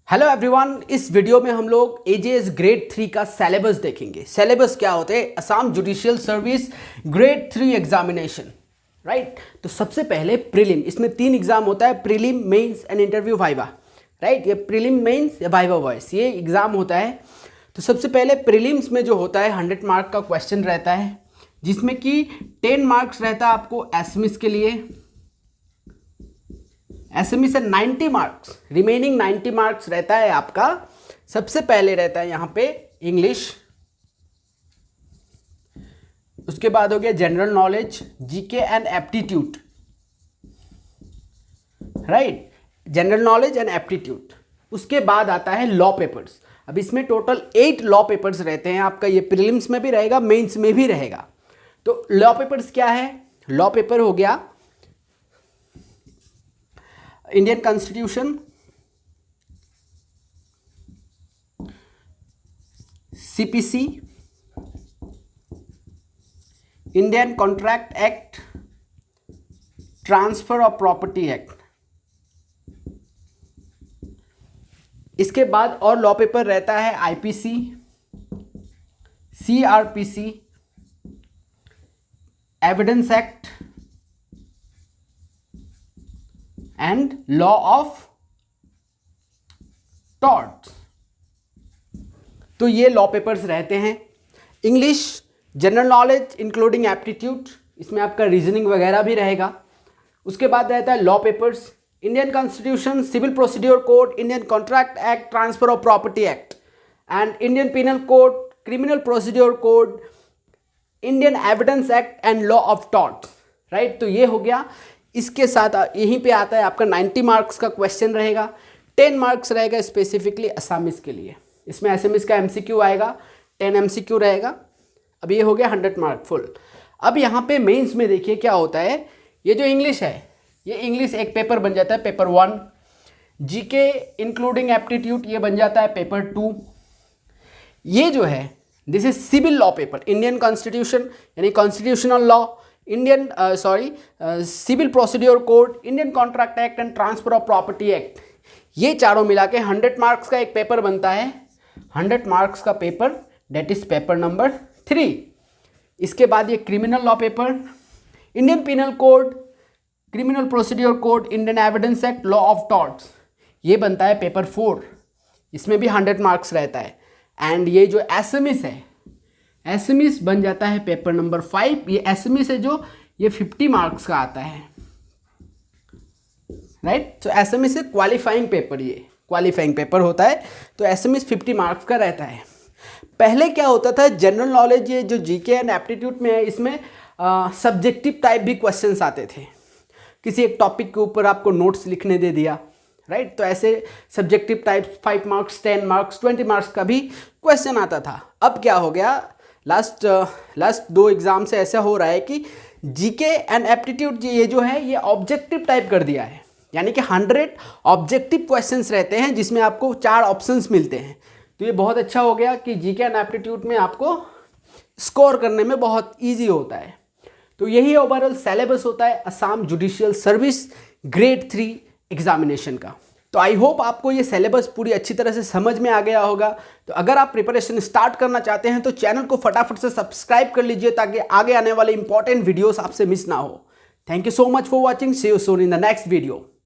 Hello everyone, इस video में हम लोग एजेएस ग्रेड 3 का सिलेबस देखेंगे। सिलेबस क्या होते हैं? Assam judicial service grade 3 examination, right. तो सबसे पहले प्रीलिम, इसमें 3 एग्जाम होता है, prelim, mains and interview viva, right. ये प्रीलिम, मेंस या वाइवा वॉइस, ये एग्जाम होता है। तो सबसे पहले प्रीलिम्स में जो होता है 100 मार्क का क्वेश्चन रहता है, जिसमें कि 10 मार्क्स रहता है आपको एसएमएस के लिए, एसएमएस से 90 मार्क्स, रिमेनिंग 90 मार्क्स रहता है आपका। सबसे पहले रहता है यहाँ पे इंग्लिश, उसके बाद हो गया general knowledge, GK and aptitude, right, general knowledge and aptitude. उसके बाद आता है लॉ पेपर्स। अब इसमें टोटल 8 लॉ पेपर्स रहते हैं आपका, ये प्रीलिम्स में भी रहेगा, मेंस में भी रहेगा। तो लॉ पेपर्स क्या है? लॉ पेपर हो गया Indian constitution, CPC, Indian contract act, transfer of property act. इसके बाद और लॉ पेपर रहता है IPC, CrPC, evidence act and law of torts. तो ये लॉ पेपर्स रहते हैं। English, general knowledge including aptitude, इसमें आपका रीजनिंग वगैरह भी रहेगा। उसके बाद रहता है law papers, Indian constitution, civil procedure code, Indian contract act, transfer of property act and Indian penal code, criminal procedure code, Indian evidence act and law of torts, right. तो ये हो गया। इसके साथ यहीं पे आता है आपका 90 मार्क्स का क्वेश्चन रहेगा, 10 मार्क्स रहेगा स्पेसिफिकली असामीज के लिए। इसमें एसएमएस का एमसीक्यू आएगा, 10 एमसीक्यू रहेगा। अब ये हो गया 100 मार्क फुल। अब यहाँ पे मेंस में देखिए क्या होता है। ये जो इंग्लिश है, ये इंग्लिश एक पेपर बन जाता है पेपर 1, जीके इंक्लूडिंग एप्टीट्यूड ये बन जाता है पेपर 2। ये जो है this is civil law paper, Indian constitution यानी constitutional law, Indian civil procedure code, Indian contract act and transfer of property act. ये चारों मिला के 100 मार्क्स का एक पेपर बनता है। 100 मार्क्स का paper, that is paper number 3। इसके बाद ये criminal law paper, Indian penal code, criminal procedure code, Indian evidence act, law of torts, ये बनता है पेपर 4। इसमें भी 100 मार्क्स रहता है। एंड ये जो एसएमएस है, एसएमएस बन जाता है पेपर नंबर 5। ये एसएमएस है जो ये 50 मार्क्स का आता है, राइट। तो एसएमएस से क्वालिफाइंग पेपर, ये क्वालिफाइंग पेपर होता है। तो एसएमएस 50 मार्क्स का रहता है। पहले क्या होता था, जनरल नॉलेज ये जो जीके एंड एप्टीट्यूड में है, इसमें सब्जेक्टिव टाइप भी क्वेश्चंस आते थे। किसी एक टॉपिक के ऊपर आपको नोट्स लिखने दे दिया, राइट। तो ऐसे subjective type 5 marks, 10 marks, 20 marks का भी क्वेश्चन आता था। अब क्या हो गया, लास्ट 2 एग्जाम से ऐसा हो रहा है कि जीके एंड एप्टीट्यूड ये जो है ये ऑब्जेक्टिव टाइप कर दिया है, यानी कि 100 ऑब्जेक्टिव क्वेश्चंस रहते हैं जिसमें आपको 4 ऑप्शंस मिलते हैं। तो ये बहुत अच्छा हो गया कि जीके एंड एप्टीट्यूड में आपको स्कोर करने में बहुत ईजी होता है। तो यही ओवरऑल सिलेबस होता है Assam judicial service grade 3 examination का। तो आई होप आपको ये सिलेबस पूरी अच्छी तरह से समझ में आ गया होगा। तो अगर आप प्रिपरेशन स्टार्ट करना चाहते हैं तो चैनल को फटाफट से सब्सक्राइब कर लीजिए, ताकि आगे आने वाले इंपॉर्टेंट वीडियोस आपसे मिस ना हो। Thank you so much for watching, see you soon in the next video.